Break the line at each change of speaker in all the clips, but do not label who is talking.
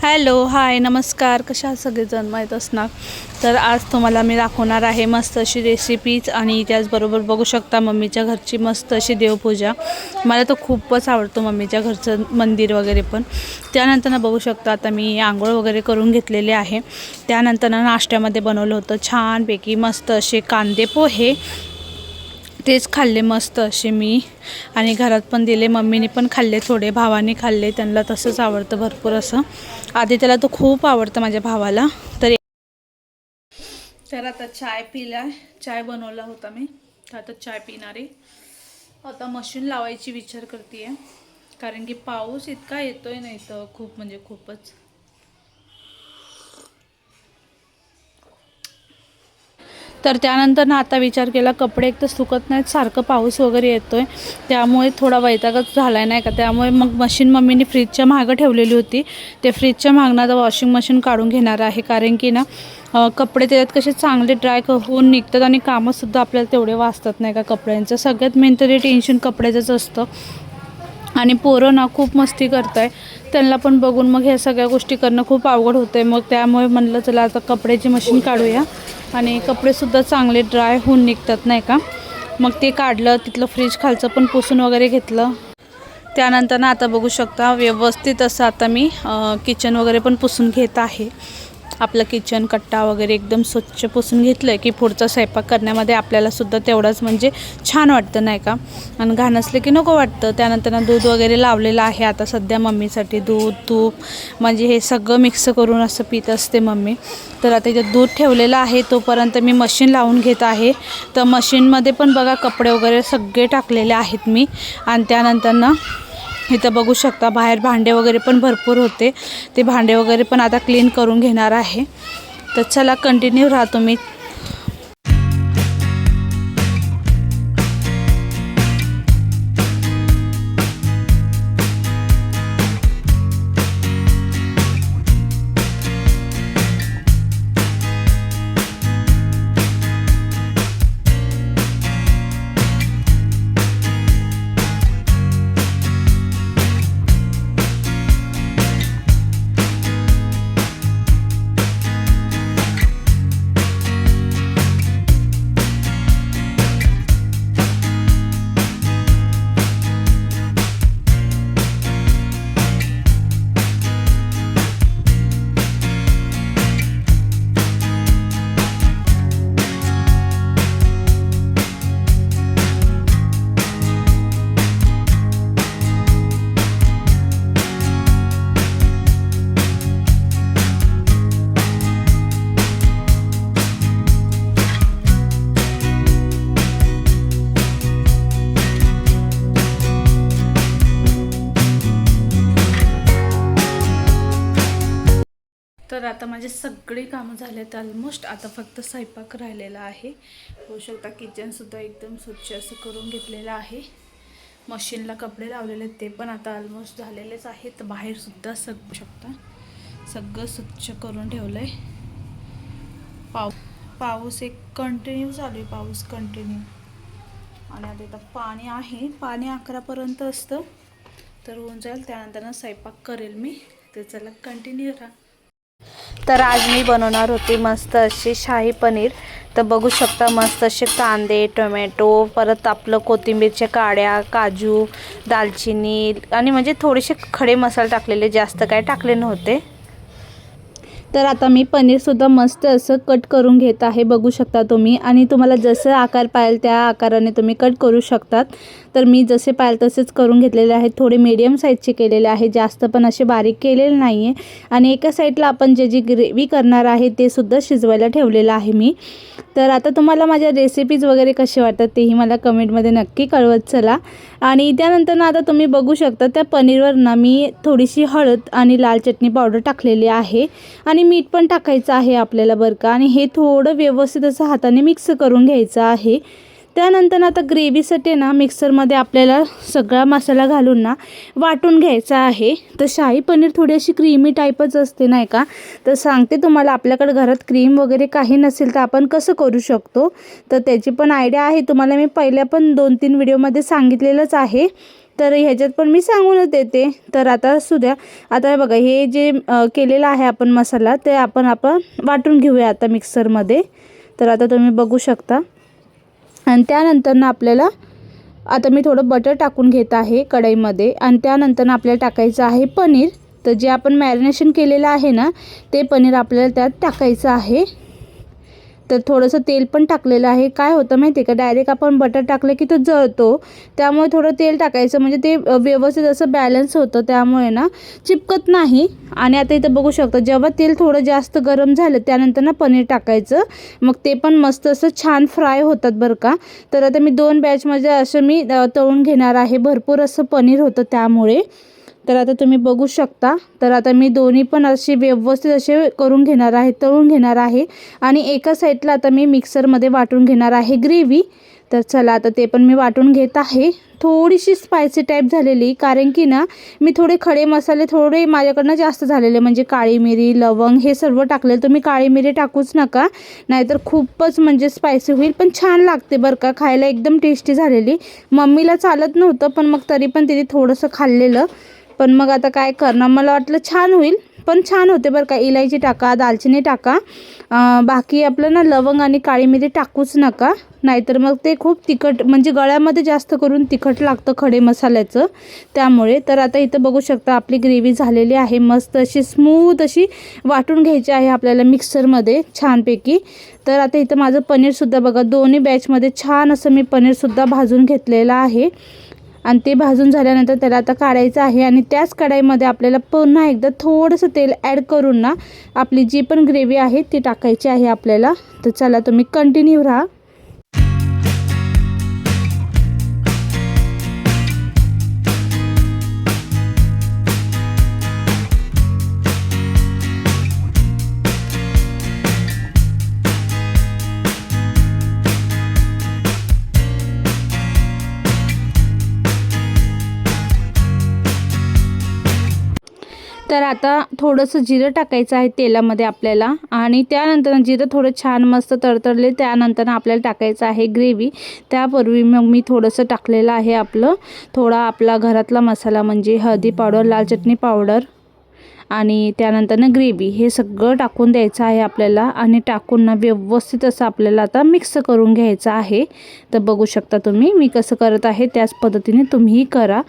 Hello hi नमस्कार, कशा सगळेजण माहीत असणार. तर आज तुम्हाला मी दाखवणार आहे मस्त अशी रेसिपीज आणि त्याचबरोबर बघू शकता मम्मीच्या घरची मस्त अशी देवपूजा. मला तर खूपच आवडतो मम्मीच्या घरचं मंदिर वगैरे. पण त्यानंतर बघू शकता आता मी आंघोळ वगैरे करून घेतलेले आहे. त्यानंतर नाश्त्यामध्ये बनवलं होतं छानपैकी मस्त असे कांदे पोहे. तेच खाल्ले मस्त असे मी, आणि घरात पण दिले. मम्मीने पण खाल्ले, थोडे भावाने खाल्ले, त्यांना तसंच आवडतं भरपूर असं. आधी त्याला तो खूप आवडतं माझ्या भावाला. तर आता चाय पिला, चाय बनवला होता मी, तर आता चाय पिणारे. आता मशीन लावायची विचार करते आहे, कारण की पाऊस इतका येतोय नाही तर खूप म्हणजे खूपच. तर त्यानंतर आता विचार केला, कपडे एक तर सुकत नाहीत, सारखं पाऊस वगैरे येतोय, त्यामुळे थोडा वैतागच झालाय नाही का. त्यामुळे मग मशीन मम्मीने फ्रीजच्या मागं ठेवलेली होती. ते फ्रीजच्या मागनं आता वॉशिंग मशीन काढून घेणार आहे, कारण की ना कपडे त्याच्यात कसे चांगले ड्राय होऊन निघतात आणि कामंसुद्धा आपल्याला तेवढे वाचतात नाही का कपड्यांचं. सगळ्यात मेन तरी टेन्शन कपड्याचंच असतं. आणि पोरं ना खूप मस्ती करताय, त्यांना पण बघून मग ह्या सगळ्या गोष्टी करणं खूप अवघड होतं आहे. मग त्यामुळे म्हणलं चला आता कपड्याची मशीन काढूया, आणि कपडेसुद्धा चांगले ड्राय होऊन निघतात नाही का. मग ते काढलं, तिथलं फ्रीज खालचं पण पुसून वगैरे घेतलं. त्यानंतर ना आता बघू शकता व्यवस्थित असं आता मी किचन वगैरे पण पुसून घेत आहे. आपलं किचन कट्टा वगैरे एकदम स्वच्छ पुसून घेतलं की पुढचा स्वयंपाक करण्यामध्ये आपल्यालासुद्धा तेवढंच म्हणजे छान वाटतं नाही का. आणि घाण असलं की नको वाटतं. त्यानंतर दूध वगैरे लावलेलं आहे आता सध्या मम्मीसाठी. दूध तूप म्हणजे हे सगळं मिक्स करून असं पीत असते मम्मी. तर आता इथे दूध ठेवलेलं आहे, तोपर्यंत मी मशीन लावून घेत आहे. तर मशीनमध्ये पण बघा कपडे वगैरे सगळे टाकलेले आहेत मी. आणि त्यानंतर ना इथं बघू शकता बाहेर भांडे वगैरे पण भरपूर होते, ते भांडे वगैरे पण आता क्लीन करून घेणार आहे. तर चला कंटिन्यू राहतो मी. तर आता माझे सगळे कामं झालेत ऑलमोस्ट. आता फक्त स्वयंपाक राहिलेला आहे. होऊ शकता किचनसुद्धा एकदम स्वच्छ असं करून घेतलेलं आहे. मशीनला कपडे लावलेले ते पण आता ऑलमोस्ट झालेलेच आहेत. बाहेरसुद्धा बघू शकता सगळं स्वच्छ करून ठेवलं आहे. पाऊस एक कंटिन्यू चालू आहे, पाऊस कंटिन्यू. आणि आता इथं पाणी आहे, पाणी 11पर्यंत असतं, तर होऊन जाईल. त्यानंतर स्वयंपाक करेल मी. तर चला कंटिन्यू राहा. तर आज मी बनवणार होते मस्त अशी शाही पनीर. तर बघू शकता मस्त असे कांदे टोमॅटो, परत आपलं कोथिंबीरच्या काड्या, काजू, दालचिनी आणि म्हणजे थोडेसे खडे मसाले टाकलेले, जास्त काय टाकले नव्हते. तर आता मी पनीरसुद्धा मस्त असं कट करून घेत आहे, बघू शकता तुम्ही. आणि तुम्हाला जसं आकार पाहिजे त्या आकाराने तुम्ही कट करू शकतात. तर मी जसे पाहिजे तसेच करून घेतलेले आहेत. थोडे मीडियम साईजचे केलेले आहे, जास्त पण असे बारीक केलेले नाही आहे. आणि एका साईडला आपण जी ग्रेव्ही करणार आहे ते सुद्धा शिजवायला ठेवलेलं आहे मी. तर आता तुम्हाला माझ्या रेसिपीज वगैरे कसे वाटतात तेही मला कमेंटमध्ये नक्की कळवत चला. आणि त्यानंतर ना आता तुम्ही बघू शकता त्या पनीरवर ना मी थोडीशी हळद आणि लाल चटणी पावडर टाकलेली आहे, आणि मीठ पण टाकायचं आहे आपल्याला बरं का. आणि हे थोडं व्यवस्थित असं हाताने मिक्स करून घ्यायचं आहे. त्यानंतर आता ग्रेव्हीसाठी ना मिक्सरमध्ये आपल्याला सगळा मसाला घालून ना वाटून घ्यायचा आहे. तर शाही पनीर थोडी अशी क्रीमी टाईपच असते नाही का. तर सांगते तुम्हाला, आपल्याकडे घरात क्रीम वगैरे काही नसेल तर आपण कसं करू शकतो, तर त्याची पण आयडिया आहे तुम्हाला. मी पहिल्या पण 2-3 व्हिडिओमध्ये सांगितलेलंच आहे. तर ह्याच्यात पण मी सांगूनच देते. तर आता असू द्या. आता बघा हे जे केलेलं आहे आपण मसाला ते आपण वाटून घेऊया आता मिक्सरमध्ये. तर आता तुम्ही बघू शकता. आणि त्यानंतर ना आपल्याला आता मी थोडं बटर टाकून घेत आहे कढईमध्ये. आणि त्यानंतर आपल्याला टाकायचं आहे पनीर. तर जे आपण मॅरिनेशन केलेलं आहे ना ते पनीर आपल्याला त्यात टाकायचं आहे. तर थोडंसं तेल पण टाकलेलं आहे. काय होतं माहिती आहे का, डायरेक्ट आपण बटर टाकलं की तो जळतो. त्यामुळे थोडं तेल टाकायचं म्हणजे ते व्यवस्थित असं बॅलन्स होतं, त्यामुळे ना चिपकत नाही. आणि आता इथं बघू शकता जेव्हा तेल थोडं जास्त गरम झालं त्यानंतर ना पनीर टाकायचं. मग ते पण मस्त असं छान फ्राय होतात बरं का. तर आता मी 2 बॅचमध्ये असं मी तळून घेणार आहे. भरपूर असं पनीर होतं त्यामुळे. तर आता तुम्ही बघू शकता. तर आता मी दोन्ही पण असे व्यवस्थित असे करून घेणार आहे, तळून घेणार आहे. आणि एका साईडला आता मी मिक्सरमध्ये वाटून घेणार आहे ग्रेव्ही. तर चला आता ते पण मी वाटून घेत आहे. थोडीशी स्पायसी टाईप झालेली, कारण की ना मी थोडे खडे मसाले थोडे माझ्याकडनं जास्त झालेले, म्हणजे काळी मिरी, लवंग हे सर्व टाकले. तुम्ही काळी मिरी टाकूच नका, नाहीतर खूपच म्हणजे स्पायसी होईल. पण छान लागते बरं का, खायला एकदम टेस्टी झालेली. मम्मीला चालत नव्हतं पण मग तरी पण तिने थोडंसं खाल्लेलं. पण मग आता काय करणार, मला वाटलं छान होईल, पण छान होते बरं का. इलायची टाका, दालचिनी टाका, बाकी आपलं ना लवंग आणि काळी मिरी टाकूच नका, नाहीतर मग ते खूप तिखट म्हणजे गळ्यामध्ये जास्त करून तिखट लागतं खडे मसाल्याचं, त्यामुळे. तर आता इथं बघू शकता आपली ग्रेव्ही झालेली आहे. मस्त अशी स्मूथ अशी वाटून घ्यायची आहे आपल्याला मिक्सरमध्ये छानपैकी. तर आता इथं माझं पनीरसुद्धा बघा दोन्ही बॅचमध्ये छान असं मी पनीरसुद्धा भाजून घेतलेलं आहे. आणि ते भाजून झाल्यानंतर त्याला आता काढायचं आहे. आणि त्याच कढईमध्ये आपल्याला पुन्हा एकदा थोडंसं तेल ॲड करून ना आपली जी पण ग्रेव्ही आहे ती टाकायची आहे आपल्याला. तर चला तुम्ही कंटिन्यू राहा. तर आता थोडंसं जिरं टाकायचं आहे तेलामध्ये आपल्याला. आणि त्यानंतर जिरं थोडं छान मस्त तडतडले त्यानंतर आपल्याला टाकायचं आहे ग्रेव्ही. त्यापूर्वी मग मी थोडंसं टाकलेलं आहे थोडा आपला घरातला मसाला, म्हणजे हळदी पावडर, लाल चटणी पावडर आणि त्यानंतर ग्रेव्ही, हे सगळं टाकून द्यायचं आहे आपल्याला. आणि टाकून ना व्यवस्थित असं आपल्याला आता मिक्स करून घ्यायचं आहे. तर बघू शकता तुम्ही मी कसं करत आहे, त्याच पद्धतीने तुम्हीही करा.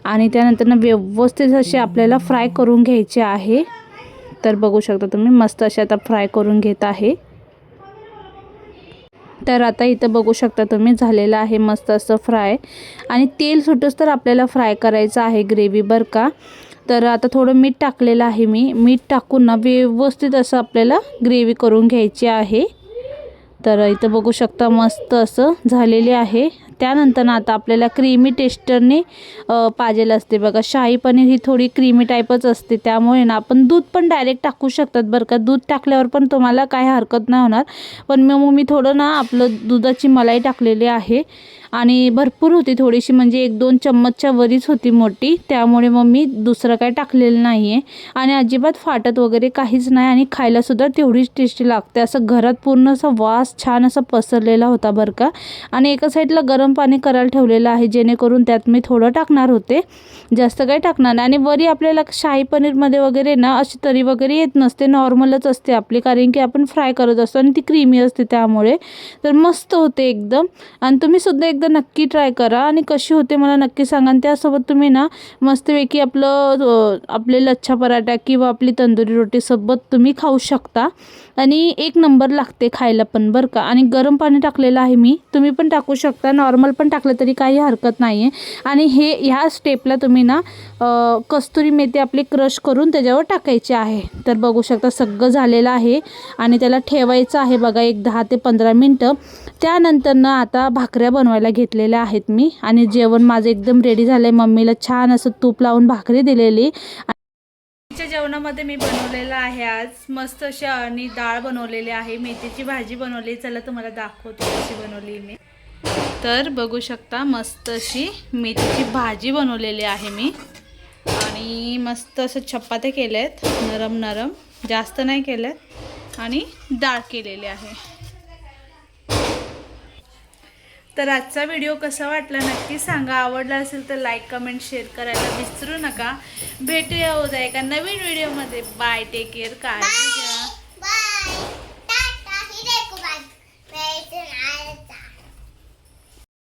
आणि त्यानंतर व्यवस्थित असे आपल्याला फ्राय करून घ्यायचे आहे. तर बघू शकता तुम्ही मस्त असे आता फ्राय करून घेत आहे. तर आता इथं बघू शकता तुम्ही झालेलं आहे मस्त असं फ्राय. आणि तेल सुटूस तर आपल्याला फ्राय करायचं आहे ग्रेव्ही बरं का. तर आता थोडं मीठ टाकलेलं आहे मी. मीठ टाकून ना व्यवस्थित असं आपल्याला ग्रेव्ही करून घ्यायची आहे. तर इथं बघू शकता मस्त असं झालेले आहे. त्यानंतर ना आता आपल्याला क्रीमी टेस्टरने पाहिजेल असते बघा. शाही पनीर ही थोडी क्रीमी टाईपच असते, त्यामुळे ना आपण दूध पण डायरेक्ट टाकू शकतात बरं का. दूध टाकल्यावर पण तुम्हाला काय हरकत नाही होणार. पण मग मी थोडं ना आपलं दुधाची मलाई टाकलेली आहे. आणि भरपूर होती थोडीशी, म्हणजे 1-2 चम्मचच्या वरीच होती मोठी, त्यामुळे मग मी दुसरं काय टाकलेलं नाही आहे. आणि अजिबात फाटत वगैरे काहीच नाही. आणि खायलासुद्धा तेवढीच टेस्टी लागते. असं घरात पूर्ण असा वास छान असा पसरलेला होता बरं का. आणि एका साईडला गरम पाणी करायला ठेवलेलं आहे, जेणेकरून त्यात मी थोडं टाकणार होते, जास्त काही टाकणार नाही. आणि वरी आपल्याला शाही पनीरमध्ये वगैरे ना अशी तरी वगैरे येत नसते, नॉर्मलच असते आपली, कारण की आपण फ्राय करत असतो आणि ती क्रीमी असते, त्यामुळे. तर मस्त होते एकदम. आणि तुम्ही सुद्धा एकदा नक्की ट्राय करा आणि कशी होते मला नक्की सांगा. आणि त्यासोबत तुम्ही ना मस्तपैकी आपले लच्छा पराठा किंवा आपली तंदुरी रोटीसोबत तुम्ही खाऊ शकता. आणि एक नंबर लागते खायला पण बरं का. आणि गरम पाणी टाकलेलं आहे मी, तुम्ही पण टाकू शकता, नॉर्मल पण टाकलं तरी काही हरकत नाही आहे. आणि ह्या स्टेपला तुम्ही ना कस्तुरी मेथी आपली क्रश करून त्याच्यावर टाकायची आहे. तर बघू शकता सगळं झालेलं आहे. आणि त्याला ठेवायचं आहे बघा 10 ते 15 मिनटं. त्यानंतर ना आता भाकऱ्या बनवायला घेतलेल्या आहेत मी. आणि जेवण माझं एकदम रेडी झालं आहे. मम्मीला छान असं तूप लावून भाकरी दिलेली. जेवणामध्ये मी बनवलेलं आहे आज मस्त अशी आणि डाळ बनवलेली आहे, मेथीची भाजी बनवली. चला तुम्हाला दाखवते कशी बनवली मी. तर बघू शकता मस्त अशी मेथीची भाजी बनवलेली आहे मी. आणि मस्त असं चपात्या केल्यात, नरम नरम, जास्त नाही केल्यात. आणि डाळ केलेली आहे. तर आजचा व्हिडिओ कसा वाटला नक्की सांगा. आवडला असेल तर लाईक कमेंट शेअर करायला विसरू नका. भेटूया उद्या एका नवीन व्हिडिओमध्ये. बाय, टेक केअर, काळजी घ्या.